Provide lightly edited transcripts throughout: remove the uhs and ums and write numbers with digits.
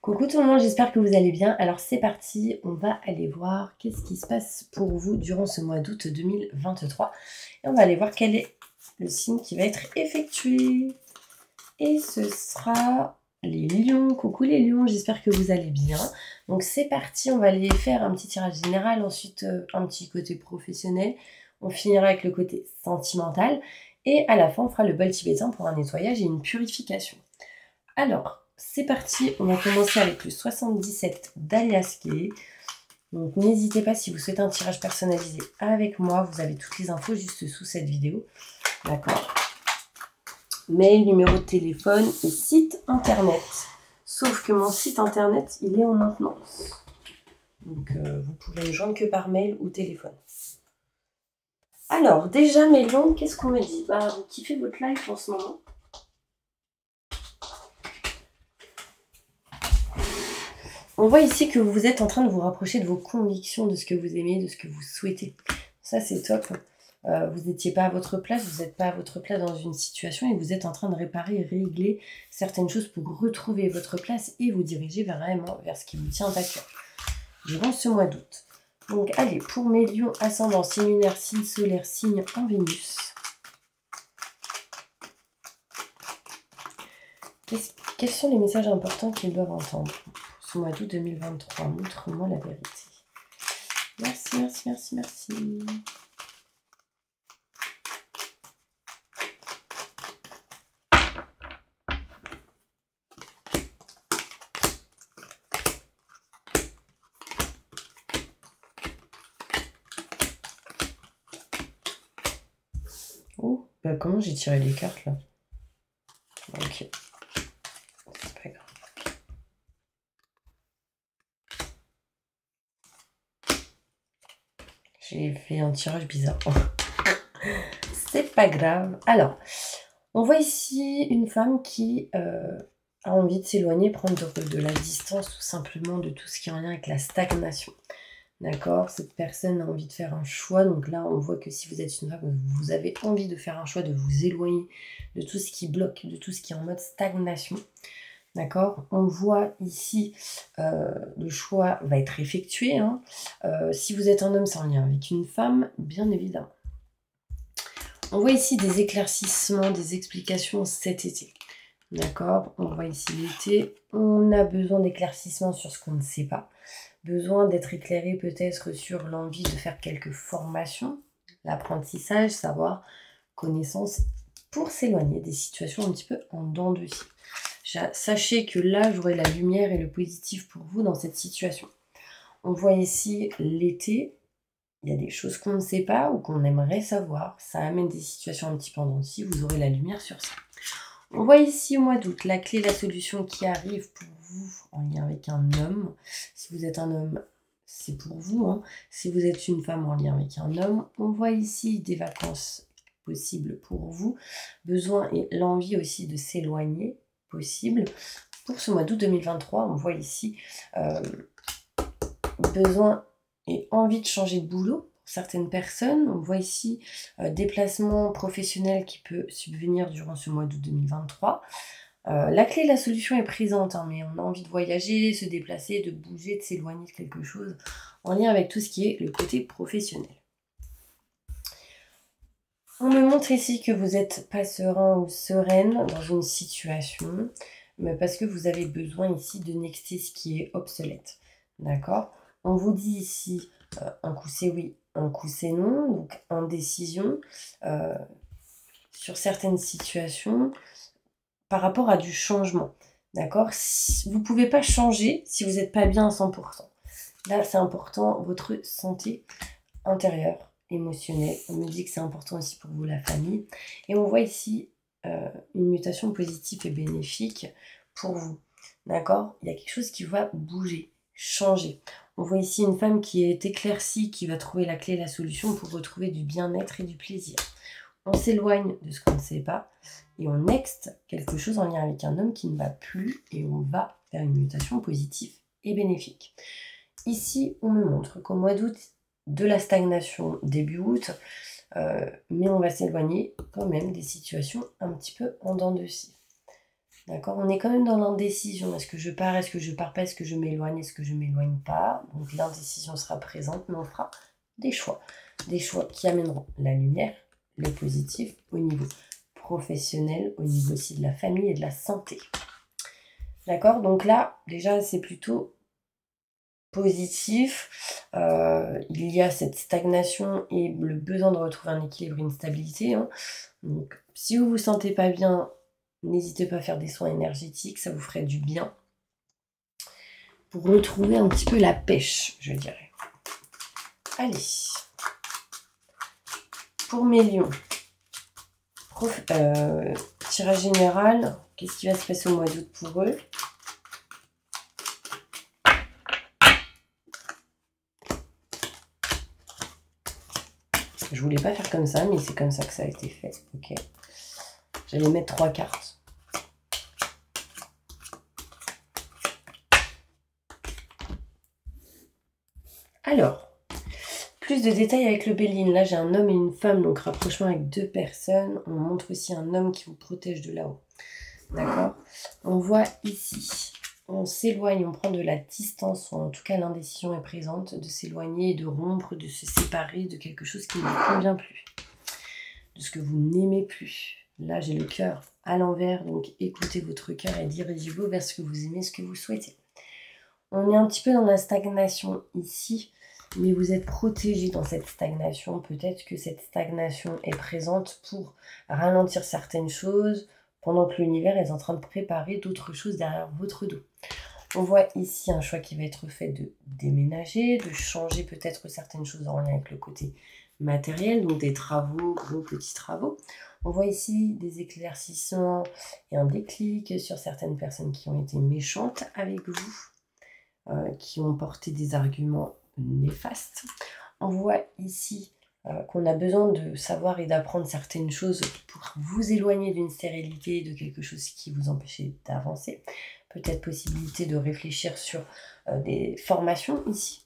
Coucou tout le monde, j'espère que vous allez bien. Alors c'est parti, on va aller voir qu'est-ce qui se passe pour vous durant ce mois d'août 2023. Et on va aller voir quel est le signe qui va être effectué. Et ce sera les lions. Coucou les lions, j'espère que vous allez bien. Donc c'est parti, on va aller faire un petit tirage général, ensuite un petit côté professionnel. On finira avec le côté sentimental. Et à la fin, on fera le bol tibétain pour un nettoyage et une purification. Alors, c'est parti, on va commencer avec le 77 d'Aliaské. Donc n'hésitez pas si vous souhaitez un tirage personnalisé avec moi, vous avez toutes les infos juste sous cette vidéo. D'accord. Mail, numéro de téléphone et site internet. Sauf que mon site internet, il est en maintenance. Donc vous pouvez me joindre que par mail ou téléphone. Alors, déjà mes lions, qu'est-ce qu'on me dit? Bah, vous kiffez votre live en ce moment. On voit ici que vous êtes en train de vous rapprocher de vos convictions, de ce que vous aimez, de ce que vous souhaitez. Ça, c'est top. Vous n'étiez pas à votre place, vous n'êtes pas à votre place dans une situation et vous êtes en train de réparer et régler certaines choses pour retrouver votre place et vous diriger vraiment vers ce qui vous tient à cœur durant ce mois d'août. Donc, allez, pour mes lions, ascendant, signe lunaire, signe solaire, signe en Vénus. Quels sont les messages importants qu'ils doivent entendre ce mois d'août 2023? Montre-moi la vérité. Merci, merci, merci, merci. Oh, bah comment j'ai tiré les cartes là? Ok. C'est pas grave. J'ai fait un tirage bizarre. C'est pas grave. Alors, on voit ici une femme qui a envie de s'éloigner, prendre de la distance tout simplement de tout ce qui est en lien avec la stagnation. D'accord? Cette personne a envie de faire un choix. Donc là, on voit que si vous êtes une femme, vous avez envie de faire un choix, de vous éloigner de tout ce qui bloque, de tout ce qui est en mode stagnation. D'accord? On voit ici, le choix va être effectué. Hein. Si vous êtes un homme, c'est en lien avec une femme, bien évidemment. On voit ici des éclaircissements, des explications cet été. D'accord? On voit ici l'été. On a besoin d'éclaircissements sur ce qu'on ne sait pas. Besoin d'être éclairé peut-être sur l'envie de faire quelques formations, l'apprentissage, savoir, connaissance, pour s'éloigner des situations un petit peu en dents de scie. Sachez que là, j'aurai la lumière et le positif pour vous dans cette situation. On voit ici l'été, il y a des choses qu'on ne sait pas ou qu'on aimerait savoir. Ça amène des situations un petit peu en dents de scie, vous aurez la lumière sur ça. On voit ici au mois d'août la clé, la solution qui arrive pour vous en lien avec un homme. Si vous êtes un homme, c'est pour vous. Hein. Si vous êtes une femme en lien avec un homme, on voit ici des vacances possibles pour vous. Besoin et l'envie aussi de s'éloigner possible. Pour ce mois d'août 2023, on voit ici besoin et envie de changer de boulot. Certaines personnes, on voit ici déplacement professionnel qui peut subvenir durant ce mois d'août 2023. La clé de la solution est présente, hein, mais on a envie de voyager, se déplacer, de bouger, de s'éloigner de quelque chose en lien avec tout ce qui est le côté professionnel. On me montre ici que vous n'êtes pas serein ou sereine dans une situation, mais parce que vous avez besoin ici de nexter ce qui est obsolète. D'accord? On vous dit ici, un coup c'est oui, un coup c'est non, donc indécision sur certaines situations par rapport à du changement. D'accord? Vous ne pouvez pas changer si vous n'êtes pas bien à 100%. Là, c'est important, votre santé intérieure, émotionnelle. On me dit que c'est important aussi pour vous, la famille. Et on voit ici une mutation positive et bénéfique pour vous. D'accord? Il y a quelque chose qui va bouger, changer. On voit ici une femme qui est éclaircie, qui va trouver la clé et la solution pour retrouver du bien-être et du plaisir. On s'éloigne de ce qu'on ne sait pas et on next quelque chose en lien avec un homme qui ne va plus et on va faire une mutation positive et bénéfique. Ici, on me montre qu'au mois d'août, de la stagnation début août, mais on va s'éloigner quand même des situations un petit peu en dents de scie. D'accord? On est quand même dans l'indécision. Est-ce que je pars? Est-ce que je pars pas? Est-ce que je m'éloigne? Est-ce que je m'éloigne pas? Donc l'indécision sera présente, mais on fera des choix. Des choix qui amèneront la lumière, le positif au niveau professionnel, au niveau aussi de la famille et de la santé. D'accord? Donc là, déjà, c'est plutôt positif. Il y a cette stagnation et le besoin de retrouver un équilibre, une stabilité. Hein. Donc, si vous ne vous sentez pas bien, n'hésitez pas à faire des soins énergétiques, ça vous ferait du bien. Pour retrouver un petit peu la pêche, je dirais. Allez. Pour mes lions. Tirage général. Qu'est-ce qui va se passer au mois d'août pour eux? Je voulais pas faire comme ça, mais c'est comme ça que ça a été fait. Ok. J'allais mettre 3 cartes. Alors, plus de détails avec le Béline. Là, j'ai un homme et une femme, donc rapprochement avec 2 personnes. On montre aussi un homme qui vous protège de là-haut. D'accord? On voit ici, on s'éloigne, on prend de la distance, ou en tout cas l'indécision est présente, de s'éloigner, de rompre, de se séparer de quelque chose qui ne vous convient plus, de ce que vous n'aimez plus. Là, j'ai le cœur à l'envers, donc écoutez votre cœur et dirigez-vous vers ce que vous aimez, ce que vous souhaitez. On est un petit peu dans la stagnation ici, mais vous êtes protégé dans cette stagnation. Peut-être que cette stagnation est présente pour ralentir certaines choses, pendant que l'univers est en train de préparer d'autres choses derrière votre dos. On voit ici un choix qui va être fait de déménager, de changer peut-être certaines choses en lien avec le côté matériel, donc des travaux, gros petits travaux. On voit ici des éclaircissements et un déclic sur certaines personnes qui ont été méchantes avec vous, qui ont porté des arguments néfastes. On voit ici qu'on a besoin de savoir et d'apprendre certaines choses pour vous éloigner d'une stérilité, de quelque chose qui vous empêchait d'avancer. Peut-être possibilité de réfléchir sur des formations ici,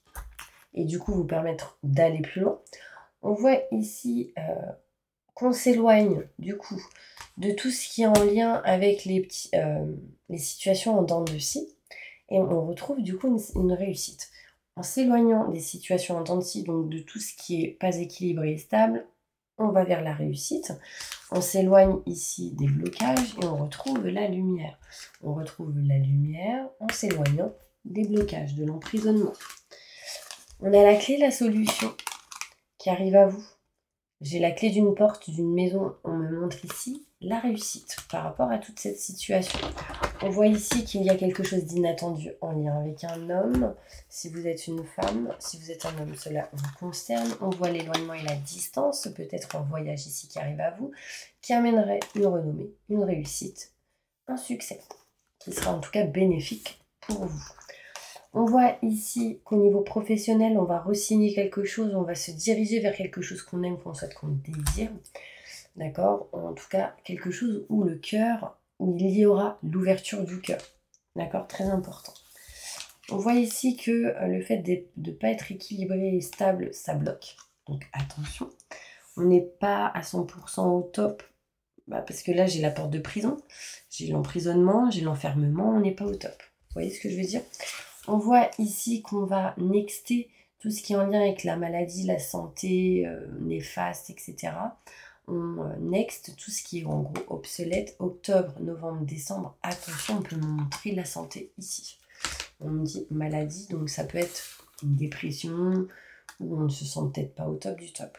et du coup vous permettre d'aller plus loin. On voit ici qu'on s'éloigne du coup de tout ce qui est en lien avec les situations en dents de scie, et on retrouve du coup une réussite. En s'éloignant des situations en dents de scie, donc de tout ce qui n'est pas équilibré et stable, on va vers la réussite. On s'éloigne ici des blocages et on retrouve la lumière. On retrouve la lumière en s'éloignant des blocages, de l'emprisonnement. On a la clé, la solution qui arrive à vous. J'ai la clé d'une porte, d'une maison. On me montre ici la réussite par rapport à toute cette situation. On voit ici qu'il y a quelque chose d'inattendu en lien avec un homme. Si vous êtes une femme, si vous êtes un homme, cela vous concerne. On voit l'éloignement et la distance, peut-être un voyage ici qui arrive à vous, qui amènerait une renommée, une réussite, un succès, qui sera en tout cas bénéfique pour vous. On voit ici qu'au niveau professionnel, on va re-signer quelque chose, on va se diriger vers quelque chose qu'on aime, qu'on souhaite, qu'on désire. D'accord? En tout cas, quelque chose où le cœur, où il y aura l'ouverture du cœur. D'accord? Très important. On voit ici que le fait de ne pas être équilibré et stable, ça bloque. Donc attention. On n'est pas à 100% au top. Parce que là, j'ai la porte de prison, j'ai l'emprisonnement, j'ai l'enfermement, on n'est pas au top. Vous voyez ce que je veux dire? On voit ici qu'on va nexter tout ce qui est en lien avec la maladie, la santé, néfaste, etc. On next tout ce qui est en gros obsolète. Octobre, novembre, décembre, attention, on peut me montrer la santé ici. On me dit maladie, donc ça peut être une dépression ou on ne se sent peut-être pas au top du top.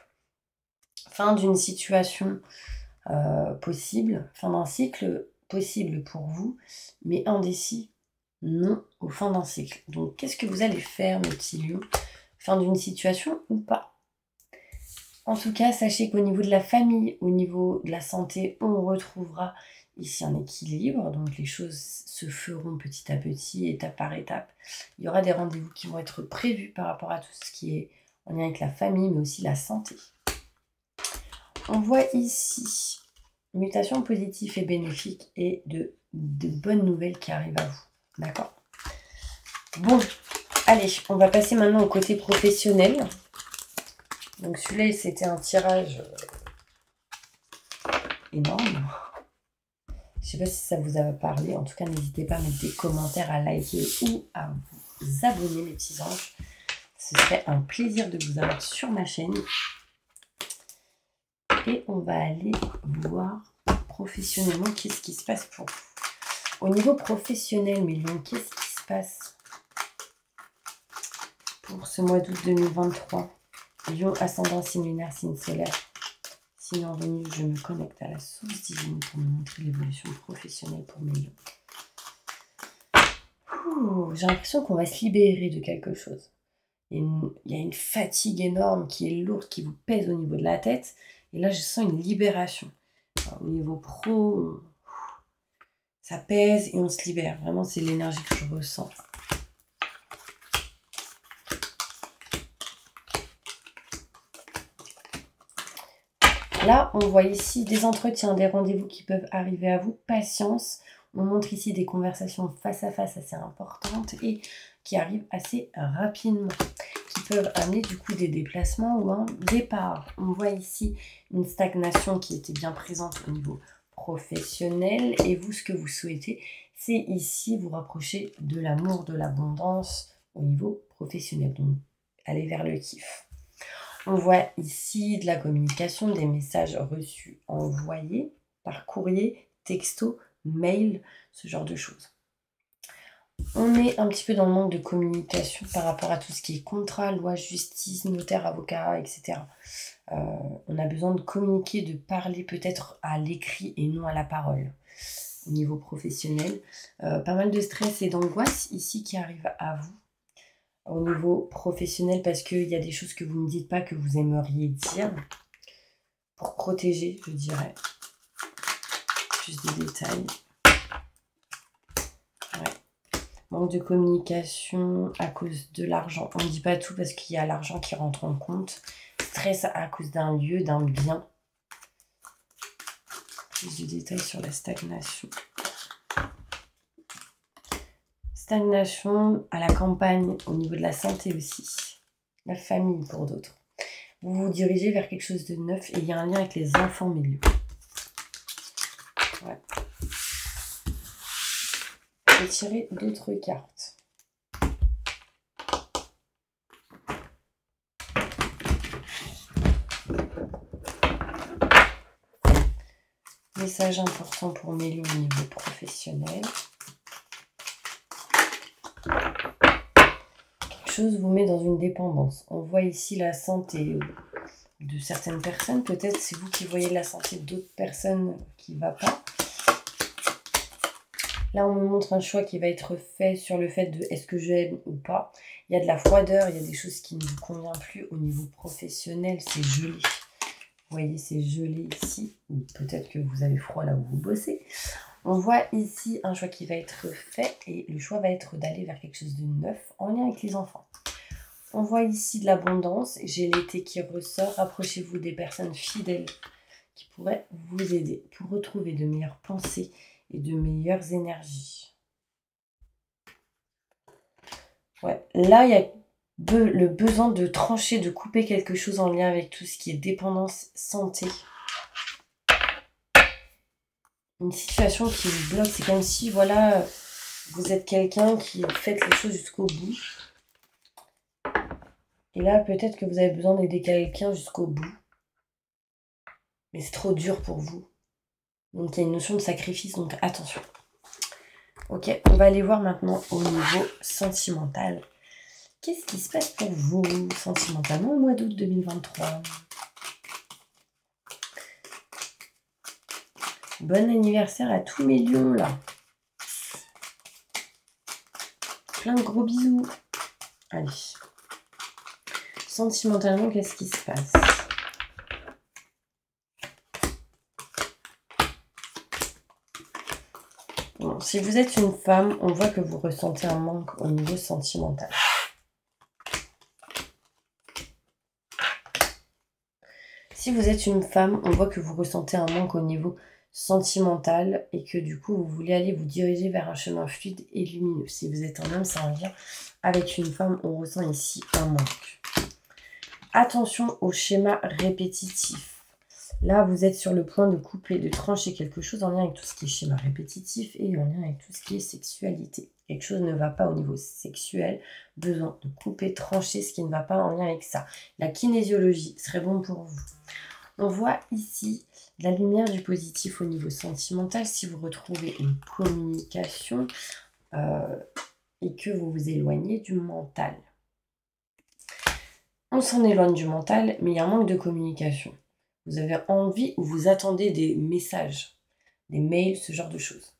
Fin d'une situation possible, fin d'un cycle possible pour vous, mais indécis, non au fin d'un cycle. Donc qu'est-ce que vous allez faire, mes petits lions? Fin d'une situation ou pas? En tout cas, sachez qu'au niveau de la famille, au niveau de la santé, on retrouvera ici un équilibre. Donc les choses se feront petit à petit, étape par étape. Il y aura des rendez-vous qui vont être prévus par rapport à tout ce qui est en lien avec la famille, mais aussi la santé. On voit ici mutation positive et bénéfique et de bonnes nouvelles qui arrivent à vous. D'accord? Bon, allez, on va passer maintenant au côté professionnel. Donc celui-là, c'était un tirage énorme. Je ne sais sais pas si ça vous a parlé. En tout cas, n'hésitez pas à mettre des commentaires, à liker ou à vous abonner, mes petits anges. Ce serait un plaisir de vous avoir sur ma chaîne. Et on va aller voir professionnellement qu'est-ce qui se passe pour vous. Au niveau professionnel, mes lions, qu'est-ce qui se passe pour ce mois d'août 2023? Lion, ascendant, signe lunaire, signe solaire. Signe en Vénus, je me connecte à la source divine pour me montrer l'évolution professionnelle pour mes lions. J'ai l'impression qu'on va se libérer de quelque chose. Il y a une fatigue énorme qui est lourde, qui vous pèse au niveau de la tête. Et là, je sens une libération. Alors, au niveau pro, ça pèse et on se libère. Vraiment, c'est l'énergie que je ressens. Là, on voit ici des entretiens, des rendez-vous qui peuvent arriver à vous. Patience. On montre ici des conversations face à face assez importantes et qui arrivent assez rapidement, qui peuvent amener du coup des déplacements ou un départ. On voit ici une stagnation qui était bien présente au niveau professionnel. Et vous, ce que vous souhaitez, c'est ici vous rapprocher de l'amour, de l'abondance au niveau professionnel. Donc, aller vers le kiff. On voit ici de la communication, des messages reçus, envoyés par courrier, texto, mail, ce genre de choses. On est un petit peu dans le manque de communication par rapport à tout ce qui est contrat, loi, justice, notaire, avocat, etc. On a besoin de communiquer, de parler peut-être à l'écrit et non à la parole. Au niveau professionnel, pas mal de stress et d'angoisse ici qui arrivent à vous. Au niveau professionnel, parce qu'il y a des choses que vous ne dites pas, que vous aimeriez dire. Pour protéger, je dirais. Plus des détails. Ouais. Manque de communication à cause de l'argent. On ne dit pas tout parce qu'il y a l'argent qui rentre en compte. Stress à cause d'un lieu, d'un bien. Plus de détails sur la stagnation. Stagnation à la campagne, au niveau de la santé aussi. La famille pour d'autres. Vous vous dirigez vers quelque chose de neuf et il y a un lien avec les enfants au milieu. Ouais. Je vais tirer d'autres cartes. Message important pour mes lions au niveau professionnel. Quelque chose vous met dans une dépendance. On voit ici la santé de certaines personnes. Peut-être c'est vous qui voyez la santé d'autres personnes qui ne va pas. Là, on me montre un choix qui va être fait sur le fait de est-ce que j'aime ou pas. Il y a de la froideur, il y a des choses qui ne vous conviennent plus au niveau professionnel. C'est gelé. Vous voyez, c'est gelé ici. Ou peut-être que vous avez froid là où vous bossez. On voit ici un choix qui va être fait et le choix va être d'aller vers quelque chose de neuf en lien avec les enfants. On voit ici de l'abondance. J'ai l'été qui ressort. Rapprochez-vous des personnes fidèles qui pourraient vous aider pour retrouver de meilleures pensées et de meilleures énergies. Ouais, là, il y a le besoin de trancher, de couper quelque chose en lien avec tout ce qui est dépendance, santé. Une situation qui vous bloque, c'est comme si, voilà, vous êtes quelqu'un qui fait les choses jusqu'au bout. Et là, peut-être que vous avez besoin d'aider quelqu'un jusqu'au bout. Mais c'est trop dur pour vous. Donc, il y a une notion de sacrifice, donc attention. Ok, on va aller voir maintenant au niveau sentimental. Qu'est-ce qui se passe pour vous sentimentalement au mois d'août 2023? Bon anniversaire à tous mes lions, là. Plein de gros bisous. Allez. Sentimentalement, qu'est-ce qui se passe? Bon, si vous êtes une femme, on voit que vous ressentez un manque au niveau sentimental. Si vous êtes une femme, on voit que vous ressentez un manque au niveau sentimental et que du coup, vous voulez aller vous diriger vers un chemin fluide et lumineux. Si vous êtes un homme, c'est un lien avec une femme, on ressent ici un manque. Attention au schéma répétitif. Là, vous êtes sur le point de couper, de trancher quelque chose en lien avec tout ce qui est schéma répétitif et en lien avec tout ce qui est sexualité. Quelque chose ne va pas au niveau sexuel, besoin de couper, trancher ce qui ne va pas en lien avec ça. La kinésiologie serait bon pour vous. On voit ici la lumière du positif au niveau sentimental. Si vous retrouvez une communication et que vous vous éloignez du mental. On s'en éloigne du mental, mais il y a un manque de communication. Vous avez envie ou vous attendez des messages, des mails, ce genre de choses.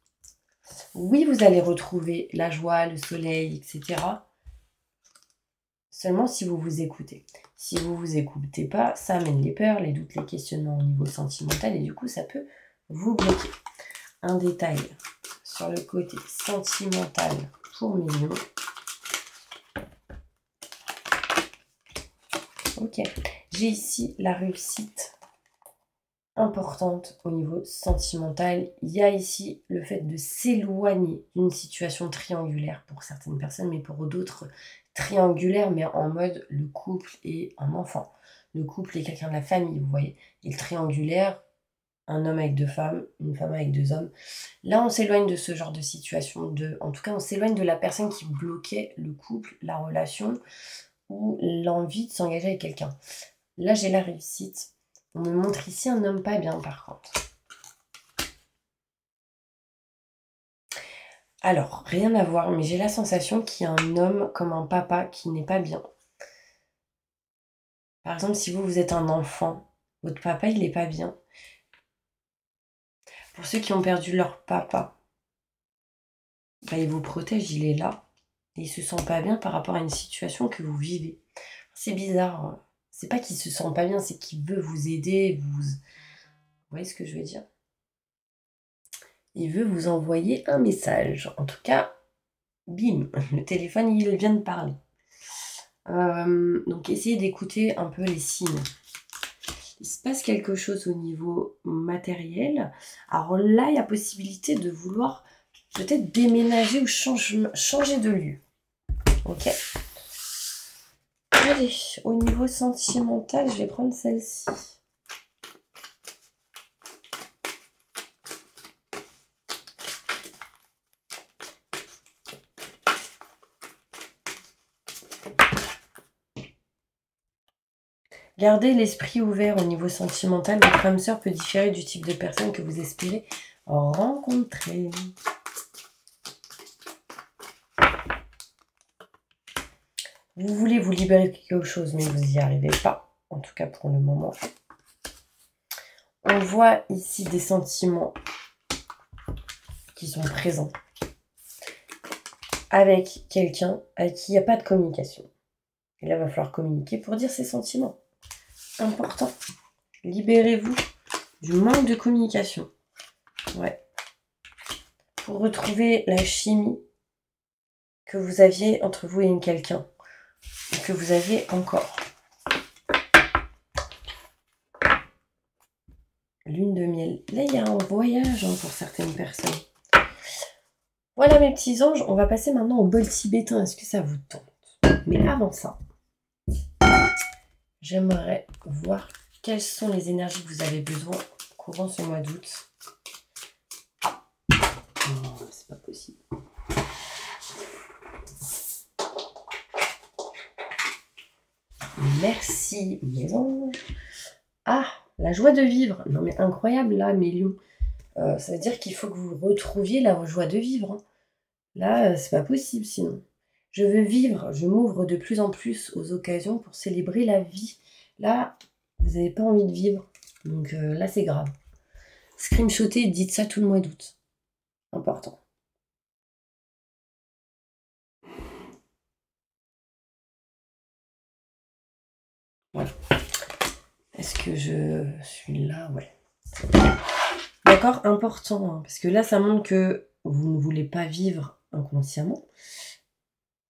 Oui, vous allez retrouver la joie, le soleil, etc. Seulement si vous vous écoutez. Si vous vous écoutez pas, ça amène les peurs, les doutes, les questionnements au niveau sentimental et du coup, ça peut vous bloquer. Un détail sur le côté sentimental pour mes lions. Ok, j'ai ici la réussite importante au niveau sentimental. Il y a ici le fait de s'éloigner d'une situation triangulaire pour certaines personnes, mais pour d'autres triangulaire, mais en mode le couple et un enfant. Le couple est quelqu'un de la famille, vous voyez. Et le triangulaire, un homme avec deux femmes, une femme avec deux hommes. Là, on s'éloigne de ce genre de situation. En tout cas, on s'éloigne de la personne qui bloquait le couple, la relation ou l'envie de s'engager avec quelqu'un. Là, j'ai la réussite. On me montre ici un homme pas bien, par contre. Alors, rien à voir, mais j'ai la sensation qu'il y a un homme comme un papa qui n'est pas bien. Par exemple, si vous êtes un enfant, votre papa, il n'est pas bien. Pour ceux qui ont perdu leur papa, bah, il vous protège, il est là. Et il se sent pas bien par rapport à une situation que vous vivez. C'est bizarre. Hein. C'est pas qu'il se sent pas bien, c'est qu'il veut vous aider. Vous voyez ce que je veux dire? Il veut vous envoyer un message. En tout cas, bim, le téléphone, il vient de parler. Donc, essayez d'écouter un peu les signes. Il se passe quelque chose au niveau matériel. Alors là, il y a possibilité de vouloir peut-être déménager ou changer de lieu. Ok. Allez, au niveau sentimental, je vais prendre celle-ci. Gardez l'esprit ouvert au niveau sentimental. Votre âme sœur peut différer du type de personne que vous espérez rencontrer. Vous voulez vous libérer de quelque chose, mais vous n'y arrivez pas. En tout cas, pour le moment. On voit ici des sentiments qui sont présents avec quelqu'un avec qui il n'y a pas de communication. Et là, il va falloir communiquer pour dire ses sentiments. Important. Libérez-vous du manque de communication. Ouais. Pour retrouver la chimie que vous aviez entre vous et quelqu'un. Et que vous avez encore. Lune de miel. Là, il y a un voyage pour certaines personnes. Voilà mes petits anges. On va passer maintenant au bol tibétain. Est-ce que ça vous tente? Mais avant ça, j'aimerais voir quelles sont les énergies que vous avez besoin courant ce mois d'août. Non, c'est pas possible. Merci mes anges. Ah, la joie de vivre. Non mais incroyable là mes lions. Ça veut dire qu'il faut que vous retrouviez la joie de vivre. Hein. Là, c'est pas possible sinon. Je veux vivre, je m'ouvre de plus en plus aux occasions pour célébrer la vie. Là, vous n'avez pas envie de vivre. Donc là, c'est grave. Screenshotez, dites ça tout le mois d'août. Important. Voilà. Est-ce que je suis là? Ouais. D'accord, important. Hein, parce que là, ça montre que vous ne voulez pas vivre inconsciemment.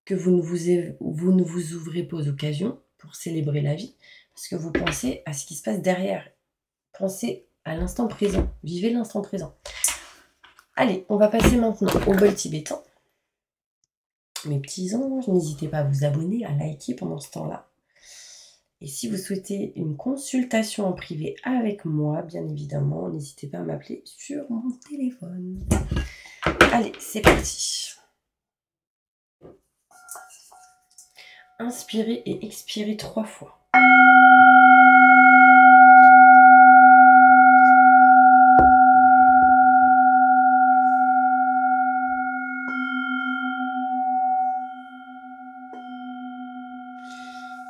Que vous ne vous ouvrez pas aux occasions pour célébrer la vie. Parce que vous pensez à ce qui se passe derrière. Pensez à l'instant présent. Vivez l'instant présent. Allez, on va passer maintenant au bol tibétain. Mes petits anges, n'hésitez pas à vous abonner, à liker pendant ce temps-là. Et si vous souhaitez une consultation en privé avec moi, bien évidemment, n'hésitez pas à m'appeler sur mon téléphone. Allez, c'est parti. Inspirez et expirez 3 fois.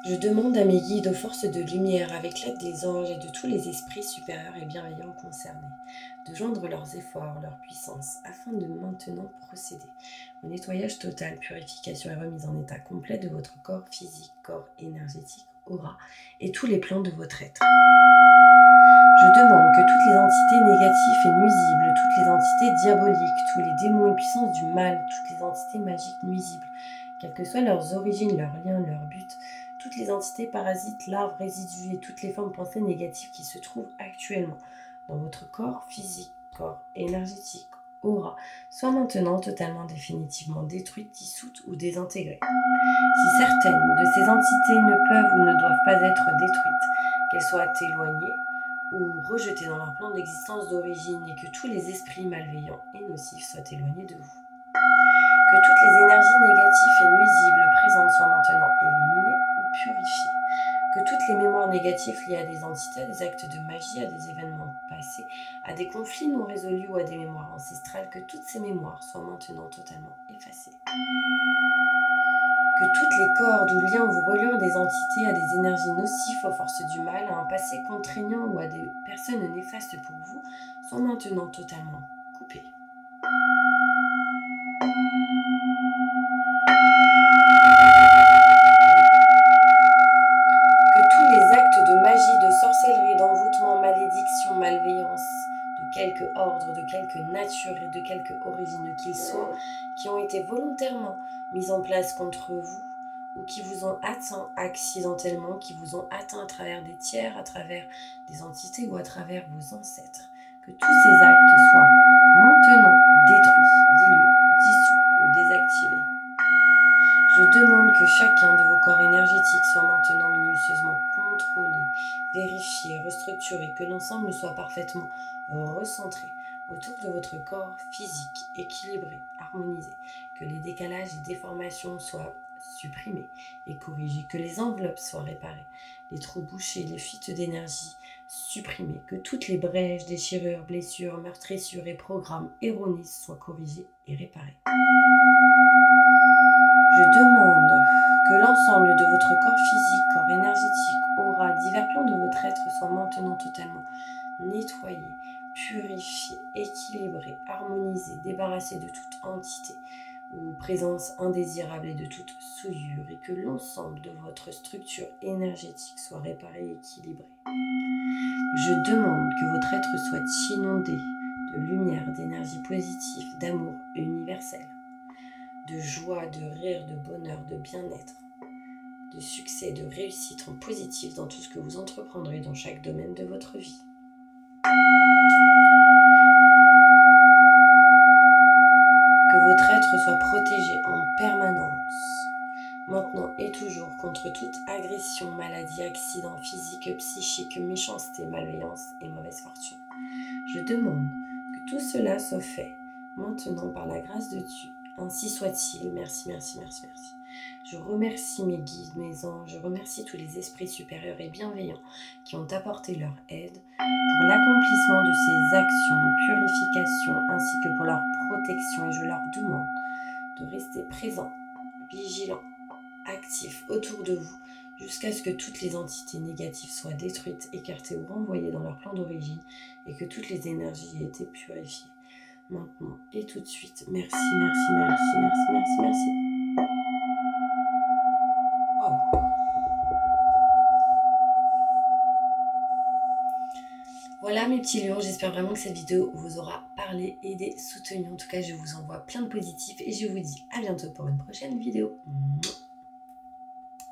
Je demande à mes guides aux forces de lumière, avec l'aide des anges et de tous les esprits supérieurs et bienveillants concernés, de joindre leurs efforts, leur puissance, afin de maintenant procéder au nettoyage total, purification et remise en état complet de votre corps physique, corps énergétique, aura et tous les plans de votre être. Je demande que toutes les entités négatives et nuisibles, toutes les entités diaboliques, tous les démons et puissances du mal, toutes les entités magiques nuisibles, quelles que soient leurs origines, leurs liens, leurs buts, toutes les entités parasites, larves, résidus et toutes les formes pensées négatives qui se trouvent actuellement dans votre corps physique, corps énergétique, aura, soient maintenant totalement définitivement détruites, dissoutes ou désintégrées. Si certaines de ces entités ne peuvent ou ne doivent pas être détruites, qu'elles soient éloignées ou rejetées dans leur plan d'existence d'origine et que tous les esprits malveillants et nocifs soient éloignés de vous. Que toutes les énergies négatives et nuisibles présentes soient maintenant éliminées ou purifiées. Que toutes les mémoires négatives liées à des entités, à des actes de magie, à des événements passés, à des conflits non résolus ou à des mémoires ancestrales, que toutes ces mémoires soient maintenant totalement effacées. Que toutes les cordes ou liens vous reliant à des entités, à des énergies nocives, aux forces du mal, à un passé contraignant ou à des personnes néfastes pour vous, soient maintenant totalement coupés. Sorcellerie, d'envoûtement, malédiction, malveillance, de quelque ordre, de quelque nature et de quelque origine qu'ils soient, qui ont été volontairement mis en place contre vous ou qui vous ont atteint accidentellement, qui vous ont atteint à travers des tiers, à travers des entités ou à travers vos ancêtres. Que tous ces actes soient maintenant détruits, dilués, dissous ou désactivés. Je demande que chacun de vos corps énergétiques soit maintenant minutieusement contrôlé, vérifié, restructuré, que l'ensemble soit parfaitement recentré autour de votre corps physique, équilibré, harmonisé, que les décalages et déformations soient supprimés et corrigés, que les enveloppes soient réparées, les trous bouchés, les fuites d'énergie supprimées, que toutes les brèches, déchirures, blessures, meurtrissures et programmes erronés soient corrigés et réparés. Je demande que l'ensemble de votre corps physique, corps énergétique, aura, divers plans de votre être soient maintenant totalement nettoyés, purifiés, équilibrés, harmonisés, débarrassés de toute entité ou présence indésirable et de toute souillure, et que l'ensemble de votre structure énergétique soit réparé et équilibré. Je demande que votre être soit inondé de lumière, d'énergie positive, d'amour universel, de joie, de rire, de bonheur, de bien-être, de succès, de réussite en positif dans tout ce que vous entreprendrez dans chaque domaine de votre vie. Que votre être soit protégé en permanence, maintenant et toujours, contre toute agression, maladie, accident physique, psychique, méchanceté, malveillance et mauvaise fortune. Je demande que tout cela soit fait maintenant par la grâce de Dieu. Ainsi soit-il. Merci, merci, merci, merci. Je remercie mes guides, mes anges, je remercie tous les esprits supérieurs et bienveillants qui ont apporté leur aide pour l'accomplissement de ces actions de purification ainsi que pour leur protection, et je leur demande de rester présents, vigilants, actifs autour de vous jusqu'à ce que toutes les entités négatives soient détruites, écartées ou renvoyées dans leur plan d'origine et que toutes les énergies aient été purifiées. Maintenant et tout de suite. Merci, merci, merci, merci, merci, merci. Wow. Voilà mes petits lions, j'espère vraiment que cette vidéo vous aura parlé, aidé, soutenu. En tout cas, je vous envoie plein de positifs et je vous dis à bientôt pour une prochaine vidéo.